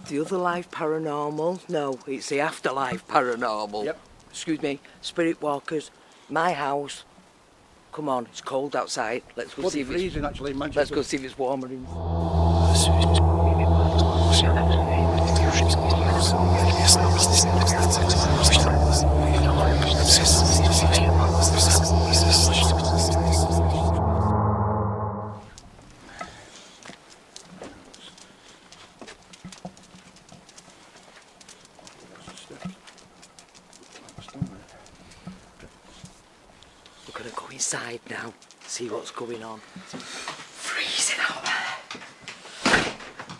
The other life paranormal? No, it's the afterlife paranormal. Yep. Excuse me, spirit walkers, my house. Come on, it's cold outside. Let's go see if it's freezing actually in Manchester. Let's go see if it's warmer in. We're gonna go inside now, see what's going on. Freezing out there.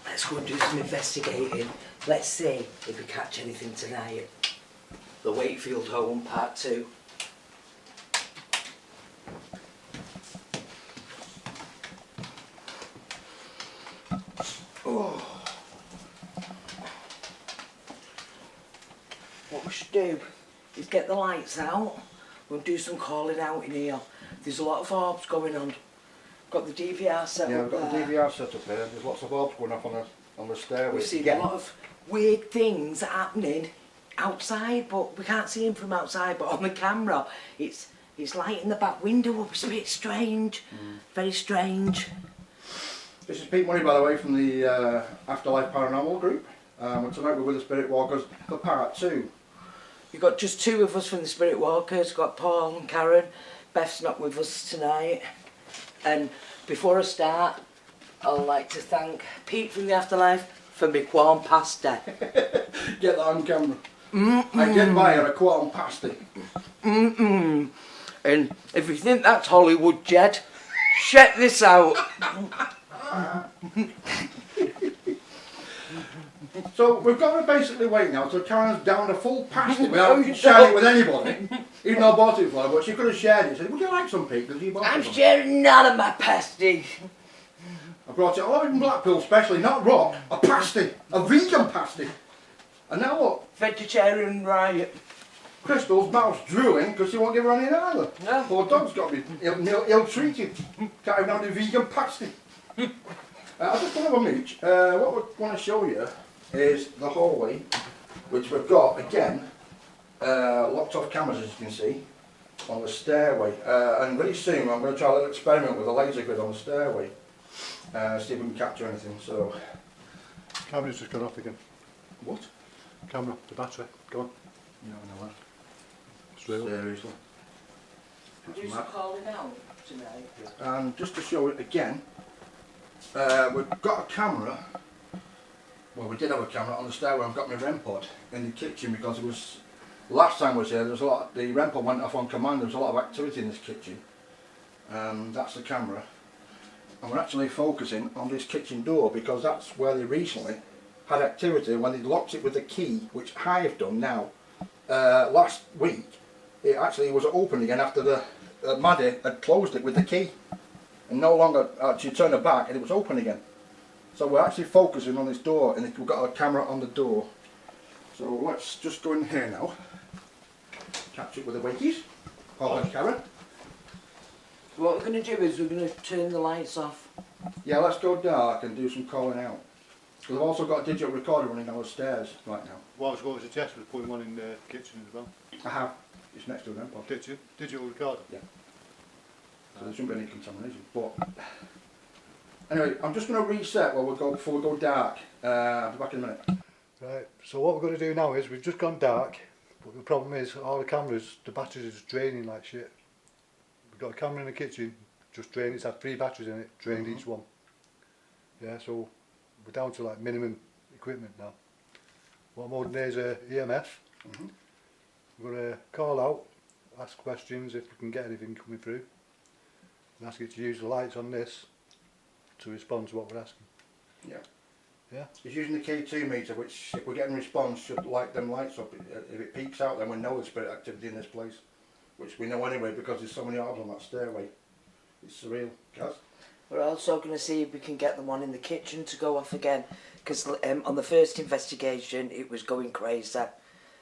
Let's go and do some investigating. Let's see if we catch anything tonight. The Wakefield Home, Part 2. Oh. What we should do is get the lights out. We'll do some calling out in here. There's a lot of orbs going on. Got the DVR set up there. Yeah, we've got the DVR set up here. There's lots of orbs going up on the stairway. We've seen a lot of weird things happening outside, but we can't see them from outside. But on the camera, it's lighting the back window up. It's a bit strange, very strange. This is Pete Money, by the way, from the Afterlife Paranormal group. Tonight we're with the Spirit Walkers for Part 2. We've got just two of us from the Spirit Walkers. We've got Paul and Karen. Beth's not with us tonight. And before I start, I'd like to thank Pete from the Afterlife for my quorn pasta. Get that on camera. I did buy her a quorn pasty. And if you think that's Hollywood, Jed, check this out. So we've got to basically wait now till Karen's down a full pasty without sharing it with anybody. Even though I bought it for her, but she could have shared it. She said, would you like some, Pete? Because you bought I'm some. sharing none of my pasty. I brought it all in Blackpool specially, not raw, a pasty, a vegan pasty. And now look, Vegetarian riot. Crystal's mouth's drooling because she won't give her any either. No. Poor dog's got to be ill-treated. Can't even have a vegan pasty. I just want to have a mooch. What we want to show you is the hallway, which we've got, again, locked off cameras, as you can see, on the stairway. And very soon I'm going to try a little experiment with a laser grid on the stairway. See if we can capture anything. So, Camera's just gone off again. What? Camera, the battery, go on. You don't know It's real. Seriously. Do some calling out tonight. And just to show it again, we've got a camera. Well, we did have a camera on the stairway. I've got my REM pod in the kitchen because it was last time I was here. There was a lot. The REM pod went off on command. There was a lot of activity in this kitchen, and that's the camera. And we're actually focusing on this kitchen door because that's where they recently had activity when they locked it with the key, which I've done now. Last week, it actually was open again after the Maddie had closed it with the key, and no longer she turned it back and it was open again. So we're actually focusing on this door, and we've got a camera on the door. So let's just go in here now. Catch it with the wakies. Paul and Karen. What we're going to do is we're going to turn the lights off. Yeah, let's go dark and do some calling out. Because I've also got a digital recorder running down the stairs right now. What I was going to suggest was putting one in the kitchen as well. I have. It's next to the REM pod. Digital recorder? Yeah. So there shouldn't be any contamination. But anyway, I'm just going to reset before we go dark. I'll be back in a minute. Right, so what we're going to do now is we've just gone dark, but the problem is all the cameras, the batteries are just draining like shit. We've got a camera in the kitchen, just draining. It's had 3 batteries in it, drained each one. Yeah, so we're down to like minimum equipment now. What I'm holding there is a EMF. We're going to call out, ask questions if we can get anything coming through, and ask it to use the lights on this to respond to what we're asking. Yeah. Yeah. It's using the K2 meter, which if we're getting response should light them lights up. If it peaks out, then we know there's spirit activity in this place, which we know anyway because there's so many orbs on that stairway. It's surreal. Kaz? We're also going to see if we can get the one in the kitchen to go off again, because on the first investigation it was going crazy,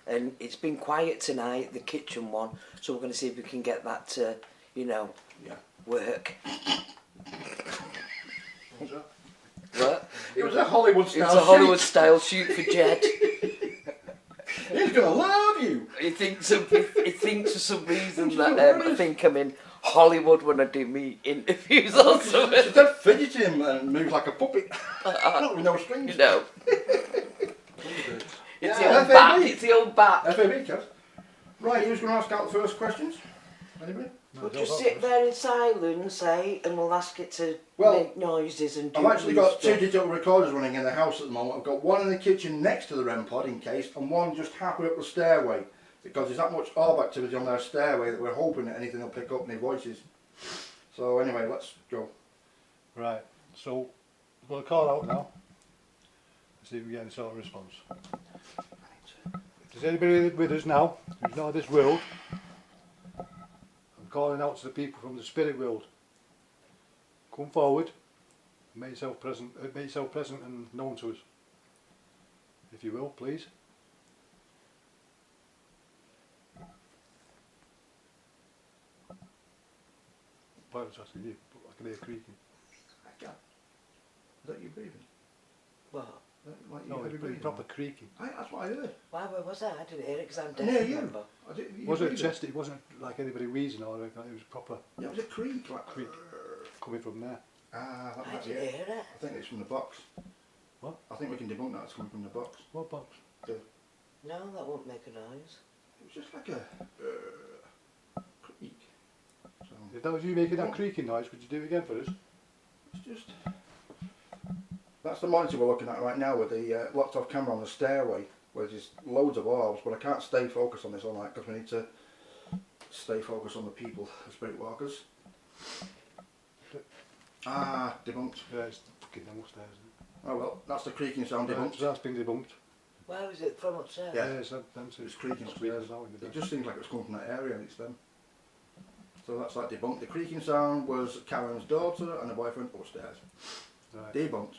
and it's been quiet tonight, the kitchen one, so we're going to see if we can get that to, you know, Yeah. work. What's that? What? It was a Hollywood It style was a Hollywood shoot. style shoot for Jed. He's gonna love you. He thinks for some reason She's that I hilarious. think I'm in Hollywood when I do me interviews or something. She's dead fidgety and moves like a puppet. Not with no strings. You know. It's the Yeah, old bat. FAB. It's the old bat. FAB, Kev. Right, who's going to ask out the first questions? Anybody? We'll just sit there in silence, and we'll ask it to Well, make noises and do I've actually got two stuff. digital recorders running in the house at the moment. I've got one in the kitchen next to the REM pod in case, and one just halfway up the stairway. Because there's that much orb activity on their stairway that we're hoping that anything will pick up any voices. So anyway, let's go. Right, so we'll call out now. See if we get any sort of response. If there's anybody with us now who's not of this world, I'm calling out to the people from the spirit world. Come forward and make yourself present and known to us. If you will, please. I was asking you, but I can hear creaking. I can't. Is that you breathing? What? Like you No, heavy it's breathing? proper creaking. That's what I heard. Why, where was that? I didn't hear it because I'm deaf. Near you. remember. It wasn't chesty, it wasn't like anybody wheezing or anything, it was proper Yeah, it was a creak. Like creak coming from there. Ah, that I might be didn't it. hear it. I think it's from the box. What? I think we can debunk that it's coming from the box. What box? No, that won't make a noise. It was just like a creak. So If that was you making that creaking noise, would you do it again for us? it's just. That's the monitor we're looking at right now with the locked off camera on the stairway, where there's loads of orbs, but I can't stay focused on this all night because we need to stay focused on the people, the spirit walkers. Ah, debunked. Yeah, it's fucking downstairs, isn't Oh well, that's the creaking sound it? debunked. So that's been debunked. Where was it from upstairs? Yeah. it's them two. It's creaking upstairs upstairs. now in the It bed. just seems like it's coming from that area and it's them. So that's like debunked. The creaking sound was Karen's daughter and her boyfriend upstairs. Right. Debunked.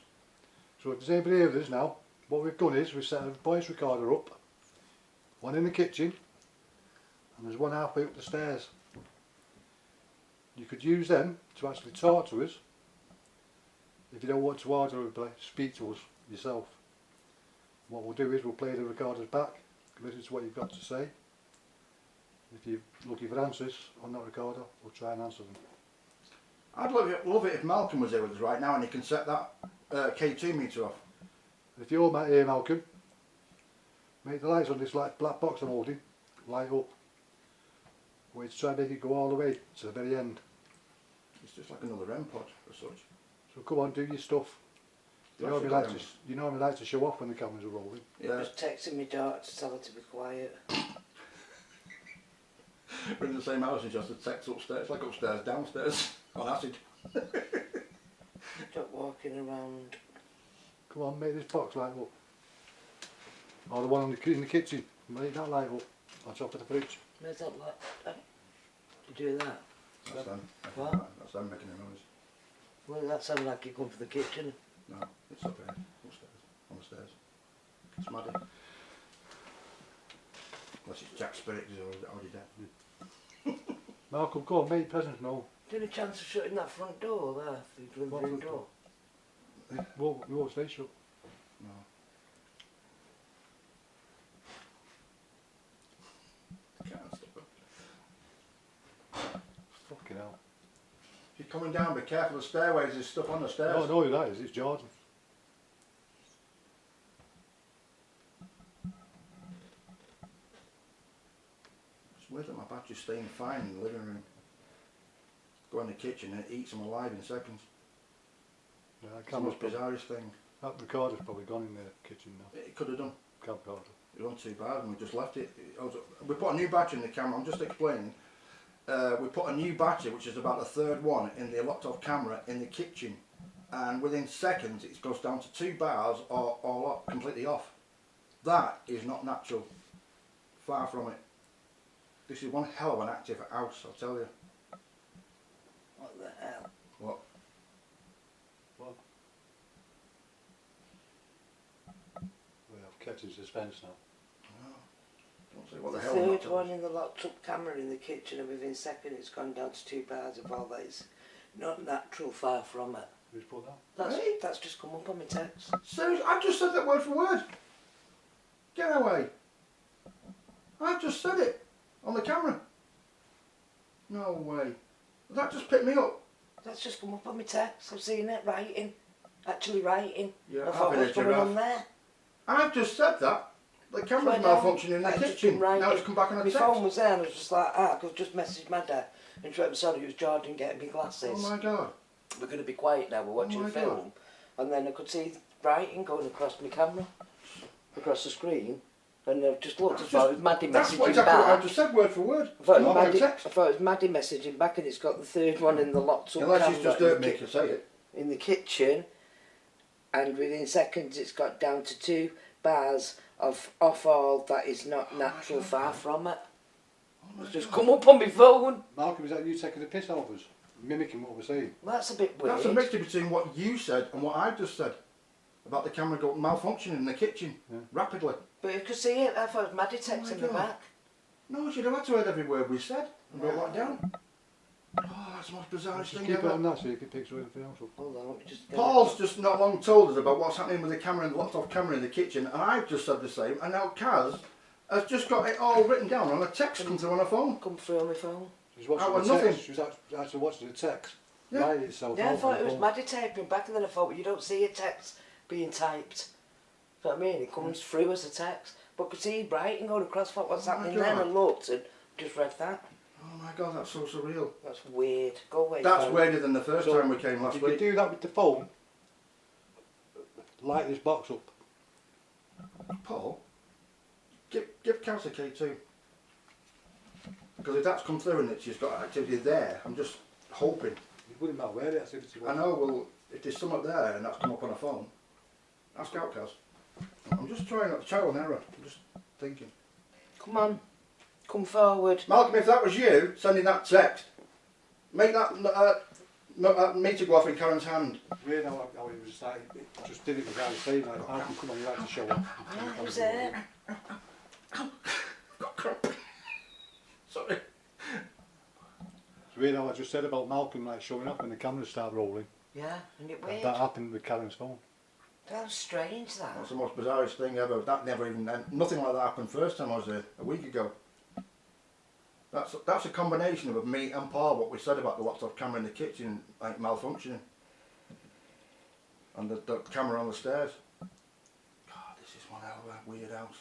So if there's anybody here with us now, what we've done is we've set a voice recorder up, one in the kitchen, and there's one halfway up the stairs. You could use them to actually talk to us if you don't want to order or speak to us yourself. What we'll do is we'll play the recorders back, listen to what you've got to say. If you're looking for answers on that recorder, we'll try and answer them. I'd love it if Malcolm was here with us right now and he can set that K2 meter off. If you're here, Malcolm, make the lights on this black box I'm holding light up. We're to try and make it go all the way to the very end. It's just like another REM pod as such. So come on, do your stuff. You That's normally, the you normally like to show off when the cameras are rolling. Yeah, Just texting my daughter to tell her to be quiet. we're in the same house, it's just a text upstairs. It's like upstairs, downstairs, on acid. Stop walking around. Come on, make this box light up. Or the one in the kitchen, make that light up on top of the fridge. Where's that light? To do that? That's them. What? That's them making a noise. Well, that sounded like you come from the kitchen. No, it's up here, upstairs, on the stairs. It's Maddie. Unless it's Jack Spirit, he's already dead. Malcolm, go on, make presents now. Do you have a chance of shutting that front door there? The living What room front door? We won't stay shut. No. Can't stop it. Fucking hell. If you're coming down, be careful of the stairways, there's stuff on the stairs. No, I know who that is, it's Jordan. It's weird that my battery's staying fine in the living room. Go in the kitchen and it eats them alive in seconds. Yeah, that, It's the most bizarrest thing. that recorder's probably gone in the kitchen now. It could have done. Camcorder. It was on 2 bars and we just left it. We put a new battery in the camera, I'm just explaining. We put a new battery, which is about the third one, in the locked off camera in the kitchen. And within seconds it goes down to 2 bars or completely off. That is not natural. Far from it. This is one hell of an active house, I'll tell you. What the hell? What? What? We have kept in suspense now. Don't say what The the hell. I'm not third telling one in the locked up camera in the kitchen, and within seconds it's gone down to 2 bars of all that is not natural, far from it. Who's put that? That's just come up on my text. Seriously, I've just said that word for word. Get away. I've just said it on the camera. No way. That just picked me up. That's just come up on my text. I've seen it writing. Actually writing. Yeah, I thought what's going on there? I've just said that. The camera's Well, malfunctioning in the I've just kitchen. been writing. Now it's come back on a My text. phone was there and I was just like, I could just message my dad and she went, sorry, it was Jordan getting me glasses. Oh my God. We're going to be quiet now, we're watching my a film. God. And then I could see writing going across my camera, across the screen. And I just looked, I thought it was Maddie That's messaging what exactly what back. I just said word for word. I thought, Not on a text. it was Maddie messaging back and it's got the third one in the locked up Unless camera it's just hurt me to say it. in the kitchen. And within seconds it's got down to 2 bars of off all that is not natural, far from it. It's just come up on my phone. Malcolm, is that you taking the piss out of us? Mimicking what we're saying? That's a bit weird. That's a mixture between what you said and what I just said. About the camera going malfunctioning in the kitchen. Yeah. Rapidly. But you could see it, I thought it was Maddie texting me God. back. No, you'd have had to heard every word we said and wrote that down. Oh, that's the most bizarre Just thing keep it ever. on that so you can pick anything else up. Hold on, let me just get Paul's just not long told us about what's happening with the camera and the locked off camera in the kitchen, and I've just said the same, and now Kaz has just got it all written down on a text come through on a phone. come through on my phone. She's watching Out the of text. She was actually watching the text. Yeah. Write itself Yeah, I out thought on it the was phone. Maddie typing back and then I thought, well, you don't see a text being typed. You know what I mean? It comes through as a text. But could see writing going across, thought what's Oh my happening then God. and looked and just read that. Oh my God, that's so surreal. That's weird. Go away. That's phone. weirder than the first So, time we came last You can week. do that with the phone. Light this box up. Paul, give Kaz a key too. Because if that's come through and she's got activity there, I'm just hoping. It wouldn't matter where the activity was. I know, well, if there's something there and that's come up on a phone, ask out, Kaz. I'm just trying not to trial and error. I'm just thinking. Come on. Come forward. Malcolm, if that was you sending that text, make that meter go off in Karen's hand. Weird how it was like, it just did it without saying, like, how come on, you like to show up. Yeah, who's there? Got cramp. Sorry. It's weird how I just said about Malcolm like showing up and the cameras start rolling. Yeah, and it And weird. that happened with Karen's phone. That was strange, that. That's the most bizarrest thing ever. That never even, nothing like that happened first time I was there, a week ago. That's a combination of me and Paul, what we said about the locked off camera in the kitchen, like malfunctioning. And the camera on the stairs. God, this is one hell of a weird house.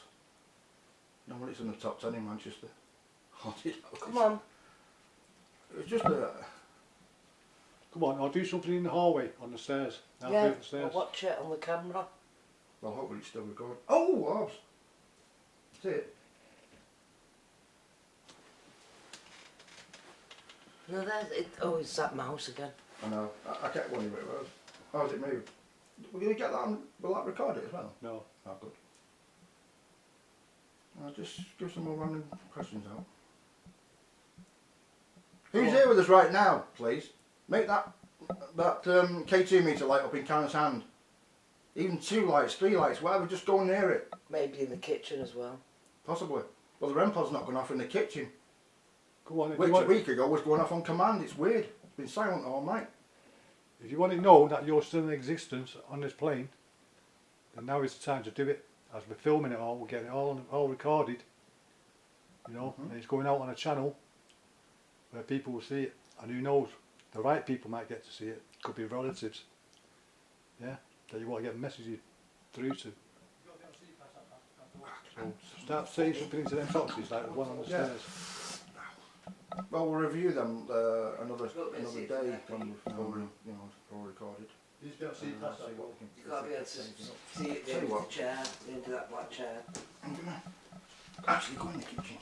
No one it's in the top 10 in Manchester. Haunted house. Come on. It was just a... Come on, I'll do something in the hallway on the stairs. I'll Yeah, the stairs. I'll watch it on the camera. Well, hopefully it's still recording. Oh, Orbs! See it? No, there's it. Oh, it's that mouse again. I know. I kept wondering where it was. How did it move? We're going to get that on... Will that record it as well? No. Oh, good. I'll just give some more random questions out. Who's here with us right now, please? Make that K2 meter light up in Karen's hand. Even 2 lights, 3 lights, whatever, just go near it. Maybe in the kitchen as well. Possibly. Well, the REM pod's not going off in the kitchen. Come on, Which a week ago was going off on command. It's weird. It's been silent all night. if you want to know that you're still in existence on this plane, then now is the time to do it. As we're filming it all, we're getting it all recorded. You know, and it's going out on a channel where people will see it. And who knows, the right people might get to see it. Could be relatives. Yeah, that you want to get messages through to. So start saying something into them boxes like the one on the Yeah. stairs. Well, we'll review them another Got day me a seat when we've already, all recorded. You just don't see past that one. You've got to be able to see it Tell you into the what. chair, into that black chair. I'm going to actually go in the kitchen.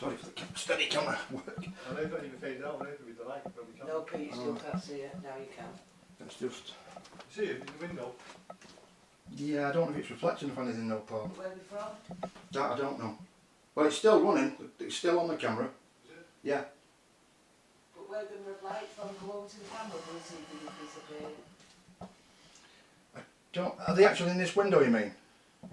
Sorry for the steady camera work. Well, they've not even faded out, they've with the light from the camera. No, Pete, you still can't see it. Now you can. It's just... See it in the window? Yeah, I don't know if it's reflecting of anything though, Paul. Where are we from? That I don't know. Well, it's still running. It's still on the camera. Yeah. But where the red lights from go over to the camera, we'll see if they disappear. Are they actually in this window, you mean?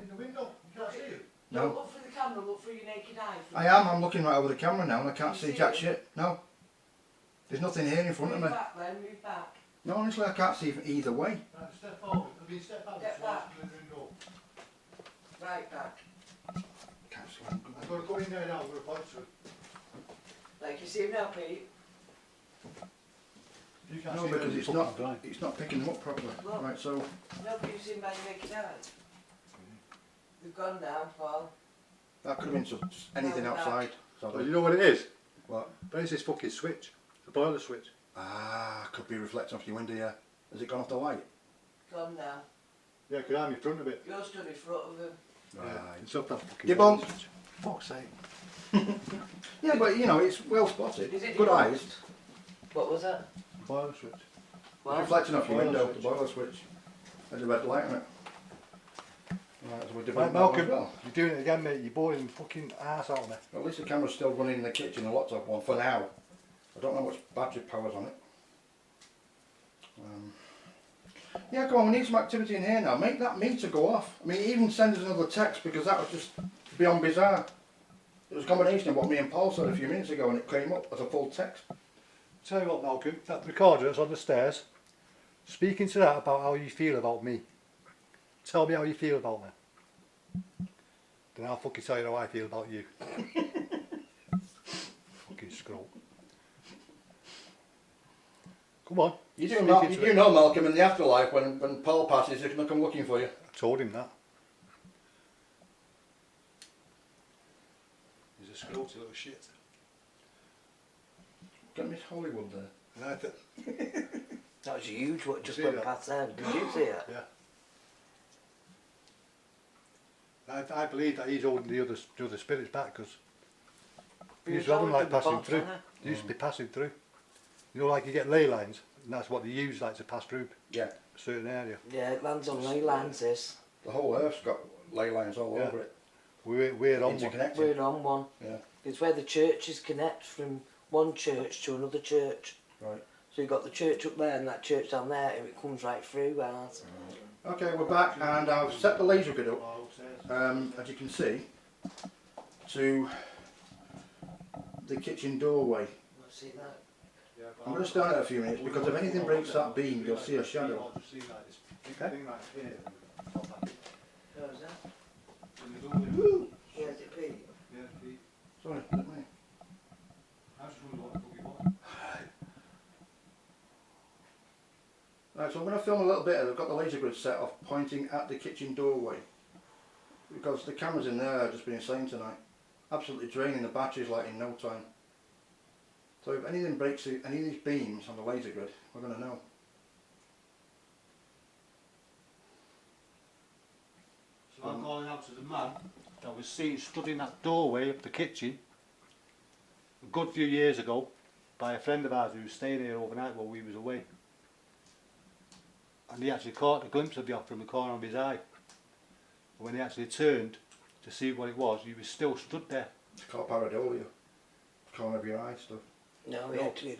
In the window? You can't see it? No. Don't look through the camera, look through your naked eye. I am. I'm looking right over the camera now and I can't You see see jack it? shit. No. There's nothing here in front of me. Move back then, move back. No, honestly, I can't see either way. Right, step forward. Step back. Step back. So it's go. Right back. Can't see one. I'm going to go in there now. I'm going to point to it. Like you see him now, Pete? You can't No, see because it, it's fucking not. blind. It's not picking them up properly. Look. Right, so No, but you've seen by your naked eyes. We've gone now, Paul. that could have been anything No, that. outside. Well, So you know what it is? what? But it's this fucking switch. The boiler switch. Ah, could be reflecting off your window. Yeah. Has it gone off the light? Gone now. Yeah, because I'm in front of it. You're stood in front of him. Right. It's up that fucking Debunked. boiler switch. Fuck's sake. Yeah, but you know, it's well spotted. Is it Good debunked? eyes. What was that? Boiler switch. It's Well, reflecting off your Boiler window, switch. the boiler switch. There's a red light on it. Right, so we're Right, debunked that one as Malcolm, well. you're doing it again, mate. You're boring fucking ass out of me. Well, at least the camera's still running in the kitchen, the laptop one, for now. I don't know how much battery power's on it. Yeah, come on, we need some activity in here now. Make that meter go off. I mean, even send us another text, because that was just beyond bizarre. It was a combination of what me and Paul said a few minutes ago, and it came up as a full text. Tell you what, Malcolm, that recorder that's on the stairs, speaking to that about how you feel about me. Tell me how you feel about me. Then I'll fucking tell you how I feel about you. Fucking scroll. Come on. You speak do, into it. know, Malcolm, in the afterlife, when Paul passes, he's going to come looking for you. I told him that. He's a scroty little shit. Get Miss Hollywood there. And I thought, that was huge what just See went that? past there. Did you see it? yeah. I believe that he's holding the other spirits back because he used to have them like passing through. They used to be passing through. You know, like you get ley lines, and that's what they use, like to pass through Yeah. a certain area. Yeah, it lands on ley lines, this. The whole earth's got ley lines all Yeah. over it. We're on one. Interconnected. We're on one. Yeah. It's where the churches connect from one church to another church. Right. So you've got the church up there and that church down there, and it comes right through ours. Okay, we're back, and I've set the laser grid up, Oh, upstairs. as you can see, to the kitchen doorway. Let's see that. Yeah, but I'm going to stand it a few minutes, because if anything breaks that beam, you'll see a shadow. I'll just see like this big Okay. thing right here. Top back. Where's that? In the doorway. Where's it, Pete? Yeah, Pete. Sorry, let me. I just wonder what the fuck he was. Right, so I'm going to film a little bit. I've got the laser grid set off, pointing at the kitchen doorway. Because the cameras in there have just been insane tonight. Absolutely draining the batteries like in no time. So if anything breaks any of these beams on the laser grid, we're going to know. So I'm calling out to the man that was seen stood in that doorway of the kitchen a good few years ago by a friend of ours who was staying here overnight while we was away. And he actually caught a glimpse of you from the corner of his eye. And when he actually turned to see what it was, he was still stood there. It's called pareidolia. Corner of your eye stuff. No, No, he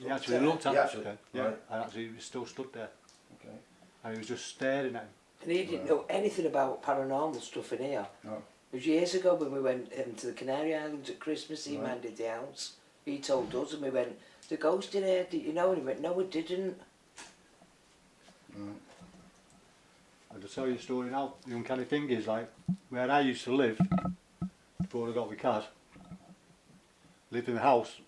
actually looked at He it. actually- Yeah, right. and actually he was still stood there. Okay. And he was just staring at him. And he didn't know anything about paranormal stuff in here. No. It was years ago when we went to the Canary Islands at Christmas, he Right. minded the house. He told us and we went, the ghost in here, did you know? And he went, no, we didn't. Right. And to tell you the story now, the uncanny thing is like where I used to live before I got with Kaz, lived in a house,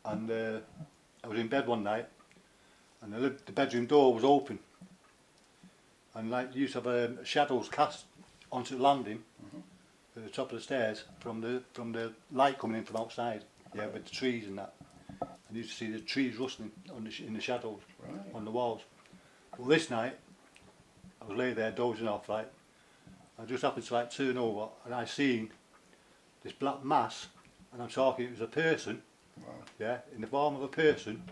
and I was in bed one night and the bedroom door was open, and like you used to have shadows cast onto the landing at the top of the stairs from the light coming in from outside, yeah, with the trees and that, and you used to see the trees rustling on in the shadows Right. on the walls. Well, this night I was laying there dozing off, like I just happened to like turn over and I seen this black mass, and I'm talking it was a person, Wow. yeah, in the form of a person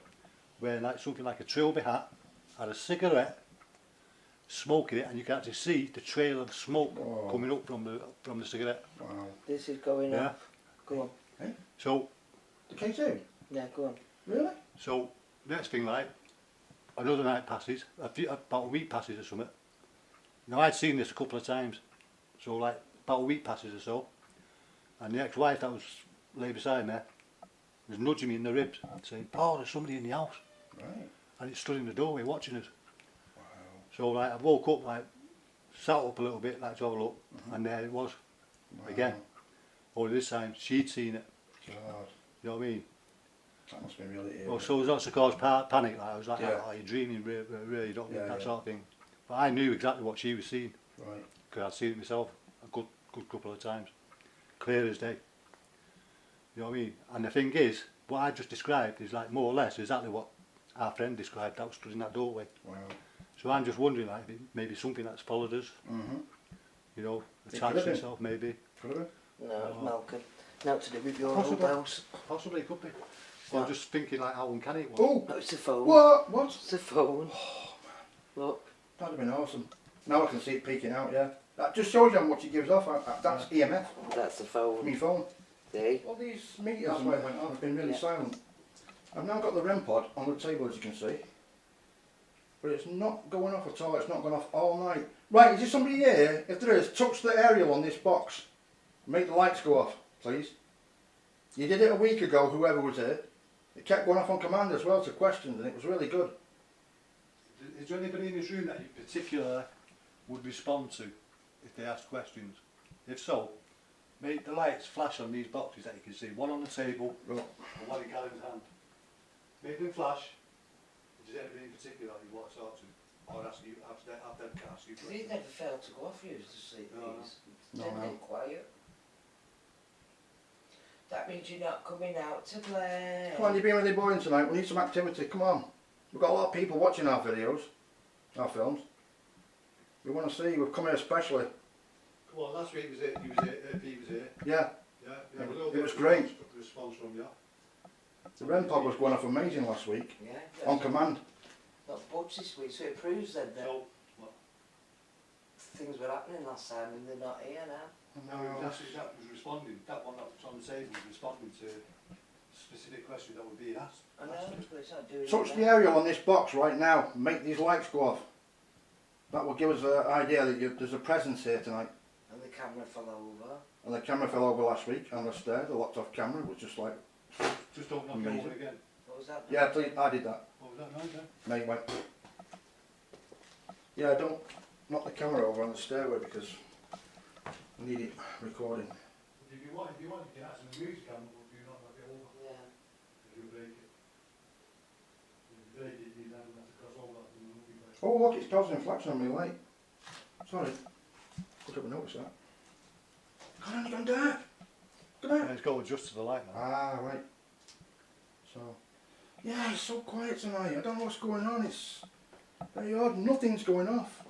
wearing like something like a trilby hat, had a cigarette, smoking it, and you can actually see the trail of smoke Oh. coming up from the cigarette. Wow. This is going Yeah. off. Go on. So The K2? Yeah, go on. Really? so next thing, like another night passes, about a week passes or something. Now I'd seen this a couple of times, so like about a week passes or so, and the ex-wife that was lay beside me was nudging me in the ribs, saying, "Paul, there's somebody in the house," Right. and it stood in the doorway watching us. So like I woke up, like sat up a little bit, like to have a look, and there it was again. Only this time she'd seen it. God, You know what I mean? that must be really eerie. Well, so it was not to cause panic. Like I was like, Yeah. oh, you're dreaming, really, don't you? Yeah, That yeah. sort of thing. But I knew exactly what she was seeing Right. because I'd seen it myself a good couple of times, clear as day. You know what I mean? And the thing is, what I just described is like more or less exactly what our friend described. That was stood in that doorway. Wow. So I'm just wondering, like, if it maybe something that's followed us. You know, It could attached have been. itself maybe. Could have been. No, it's Malcolm. Now to do with your Possibly. old house. Possibly, could be. Well, I'm just thinking like how uncanny it was. Oh! No, it's the phone. What? What? It's the phone. Look. That'd have been awesome. Now I can see it peeking out, yeah. That just shows you how much it gives off. That's EMF. That's the phone. My phone. See? All these meters that's why it went off have been really silent. I've now got the REM pod on the table, as you can see. But it's not going off at all. It's not going off all night. Right, is there somebody here? If there is, touch the aerial on this box. Make the lights go off, please. You did it a week ago, whoever was here. It kept going off on command as well to questions, and it was really good. Is there anybody in this room that you particularly would respond to if they asked questions? If so, make the lights flash on these boxes that you can see. One on the table Right. and one in Callum's hand. Make them flash. Is there anybody in particular that you want to talk to? Or ask you, have them ask you Because these never fail to go off you to sleep. No, These. no. Dead and quiet. That means you're not coming out to play. Come on, you've been with your boy tonight. We need some activity. Come on. We've got a lot of people watching our videos, our films. We want to see you. We've come here especially. Come on, last week he was here, he was here. Yeah. Yeah, It was great. Response from you. The REM pod was going off amazing last week. Yeah. On command. Not budge this week, so it proves then that So, what? things were happening last time and they're not here now. No, that was responding. That one that was on the table was responding to specific questions that were being asked. I know, but it's not doing Touch it the now. aerial on this box right now. Make these lights go off. That will give us an idea that there's a presence here tonight. And the camera fell over. And the camera fell over last week on the stair. The locked off camera was just like, Just don't knock it Amazing. over again. What was that? yeah, please, I did that. What was that noise then? Mate went. Yeah, don't knock the camera over on the stairway because we need it recording. If you want, you can ask them the music camera, but do not knock it over. Yeah. If you break it. If you break it, you then have to cross over that. Oh look, it's causing a flash on my light. Sorry. Could have noticed that. God, only gone dark. Good night. Yeah, it's got to adjust to the light now. Ah, right. So, yeah, it's so quiet tonight. I don't know what's going on. It's very odd. Nothing's going off.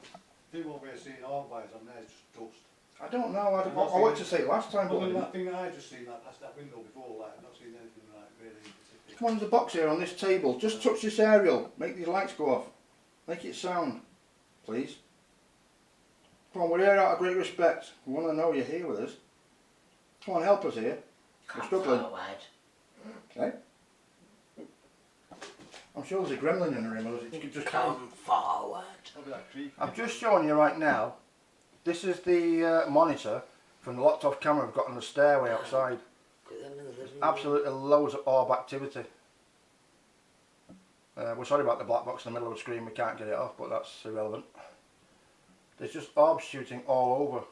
People over here seeing all wires on there, it's just dust. I don't know. I wanted to say it last time, but I Other than didn't. that thing that I just seen that past that window before, like, I've not seen anything like really in particular. Come on, there's a box here on this table. Just touch this aerial. Make these lights go off. Make it sound, please. Come on, we're here out of great respect. We want to know you're here with us. Come on, help us here. We're Come struggling. forward. Okay? I'm sure there's a gremlin in the room. Or you could just Come forward. Look at that creek. I'm just showing you right now. This is the monitor from the locked off camera we've got on the stairway outside. Put them in the living room. Absolutely loads of orb activity. We're sorry about the black box in the middle of the screen, we can't get it off, but that's irrelevant. There's just orbs shooting all over,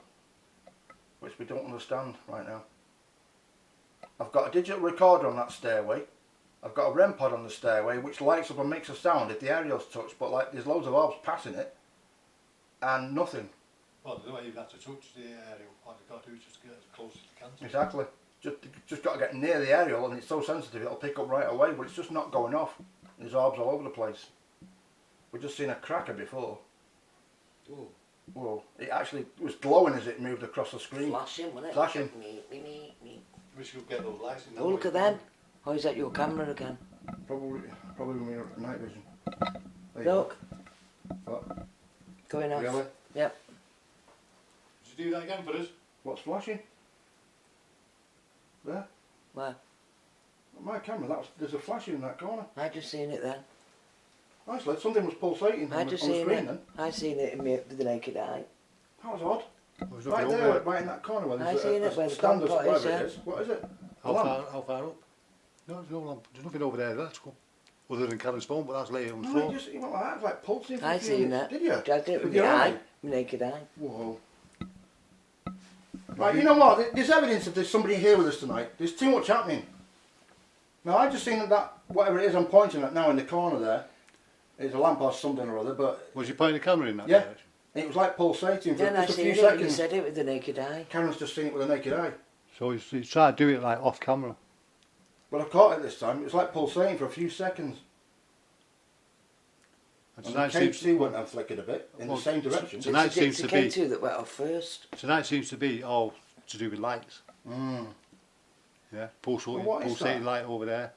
which we don't understand right now. I've got a digital recorder on that stairway. I've got a REM pod on the stairway which lights up and makes a sound if the aerial's touched, but like there's loads of orbs passing it and nothing. Well, they don't even have to touch the aerial. All they've got to do is just get as close as they can to it. Exactly. Just got to get near the aerial and it's so sensitive it'll pick up right away, but it's just not going off. There's orbs all over the place. We've just seen a cracker before. Ooh. Whoa. It actually was glowing as it moved across the screen. Flashing, wasn't it? Flashing. Me. We should get those lights in. Oh, look at them. Oh, is that your camera again? Probably with my night vision. There you Look. go. What? Going off. Really? Yep. Should you do that again for us? What's flashing? There? Where? My camera, there's a flash in that corner. I just seen it then. Actually, something was pulsating I on the just screen seen it. then. I seen it with the naked eye. That was odd. I was Right looking there, over right in that corner where I there's seen a it where the standard, pot is, whatever yeah. it is. What is it? A How lamp? far up? No, there's no lamp. There's nothing over there. Let's go. other than Karen's phone, but that's later on the No, floor. he went like that, it was like pulsing for I a few seen minutes. that. Did you? I did it with your my eye, my naked eye. Whoa. Right, you know what? There's evidence that there's somebody here with us tonight. There's too much happening. Now, I just seen that whatever it is I'm pointing at now in the corner there, it's a lamp or something or other, but Was you pointing the camera in that yeah, direction? it was like pulsating for Then I just a seen few it, you seconds. said it with the naked eye. Karen's just seen it with a naked eye. So he's trying to do it like off camera. But I caught it this time. It was like pulsating for a few seconds. And And tonight the seems, K2 went and flickered a bit in Well, the same direction. tonight It's the seems to be K2 that went off first. tonight seems to be all to do with lights. Mm. Yeah, pulsating, Well, what is pulsating that? light over there.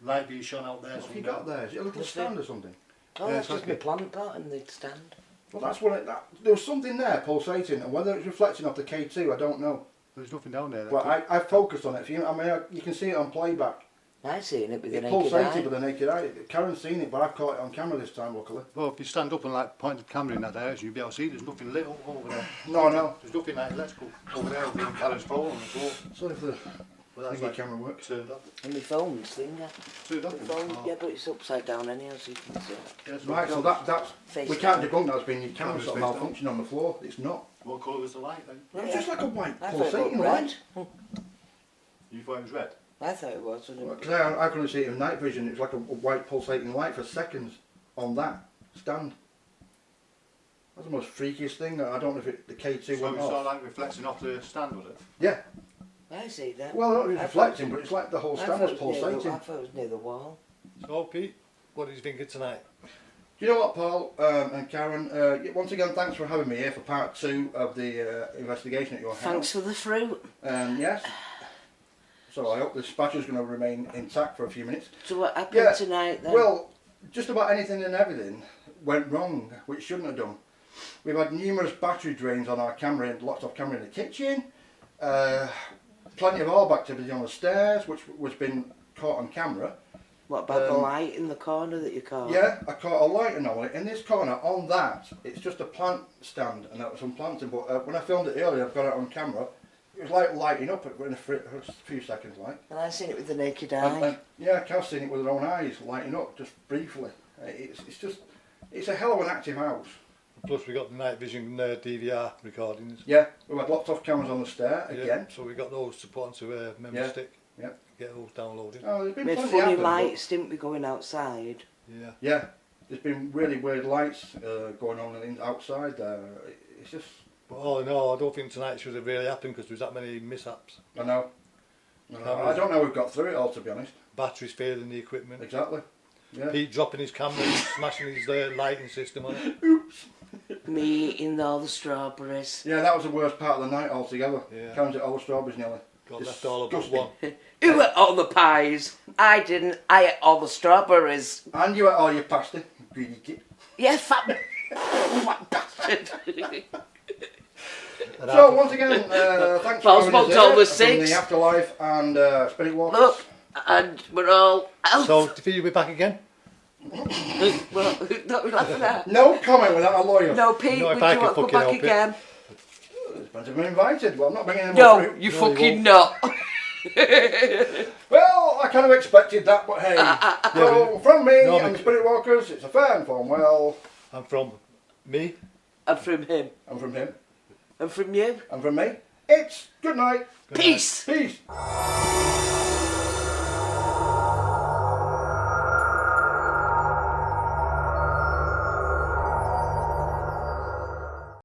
Light being shone out there. What have you got there? Is it a little What's stand or something? Oh, Yeah, that's it's just like my a- plant pot and the stand. Well, that's what there was something there pulsating, and whether it's reflecting off the K2, I don't know. There's nothing down there. But I focused on it. If you, you can see it on playback. I seen it with the It naked pulsated eye. with the naked eye. Karen's seen it, but I've caught it on camera this time, luckily. Well, if you stand up and like point the camera in that direction, you'll be able to see there's nothing lit up over there. No. There's nothing like electrical over there being Karen's phone on the floor. Sorry for the Well, that's thingy like camera works. turned up. And my phone's thing, yeah. Turned The up. phone, Oh. yeah, but it's upside down anyhow, so you can see it. Yeah, so Right, so that's Face we can't down. debunk that's been your camera Camera's sort of face down. malfunctioning on the floor. It's not. What colour was the light then? It's just like a white I thought it pulsating was light. red. You thought it was red? I thought it was. Wasn't it? Because I couldn't see it in night vision. It was like a white pulsating light for seconds on that stand. That's the most freakiest thing. I don't know if the K2 So went it was sort of off. like reflecting off the stand, was it? Yeah. I see that. Well, not really I reflecting, thought- but it's like the whole I stand thought was it was near the- pulsating. I thought it was near the wall. So Pete, what did you think of tonight? Do you know what, Paul and Karen? Once again, thanks for having me here for part 2 of the investigation at your house. Thanks for the fruit. Yes. So I hope the spatula's going to remain intact for a few minutes. So what happened Yeah, tonight then? Well, just about anything and everything went wrong, which shouldn't have done. We've had numerous battery drains on our camera, and lots of camera in the kitchen. Plenty of orb activity on the stairs, which was been caught on camera. What about the um, light in the corner that you caught? Yeah, I caught a light anomaly in this corner. On that, it's just a plant stand, and that was some planting. But when I filmed it earlier, I've got it on camera. It was like lighting up in a few seconds, like. And I seen it with the naked And, eye. yeah, Cal's seen it with her own eyes, lighting up just briefly. It's a hell of an active house. Plus we got the night vision DVR recordings. Yeah, we've had lots of cameras on the stair again. Yeah, so we got those to put onto a memory Yeah. stick. Yeah. Get those downloaded. Oh, there's been With plenty funny happened, but- lights, didn't we, going outside? Yeah. Yeah, there's been really weird lights going on outside there. It's just, But all in all, I don't think tonight should have really happened because there was that many mishaps. I know. I don't know how we've got through it all, to be honest. Batteries failing the equipment. Exactly. Yeah. Pete dropping his camera and smashing his lighting system on it. Me eating all the strawberries. Yeah, that was the worst part of the night altogether. Yeah. Counted all the strawberries nearly. Got left all but Disgusting. one. Who ate all the pies? I didn't. I ate all the strawberries. And you ate all your pasta, greedy kid. Yeah, fat, fat bastard. And So once again, thanks for Paul's having us smoked here all the from six. the afterlife and Spirit Walkers. Look, and we're all. So, do you think you'll be back again? Well, what are we laughing at? No comment without a lawyer. No, Pete, No, would if you I want can to go fucking back help it. again? It's been invited. Well, I'm not bringing any more No, fruit. you No, fucking you not. Well, I kind of expected that, but hey. So, from me No, and the but- Spirit Walkers, it's a fair and farewell. I'm from me. And from him. And from him. And from you. And from me, it's good night. Peace. Peace.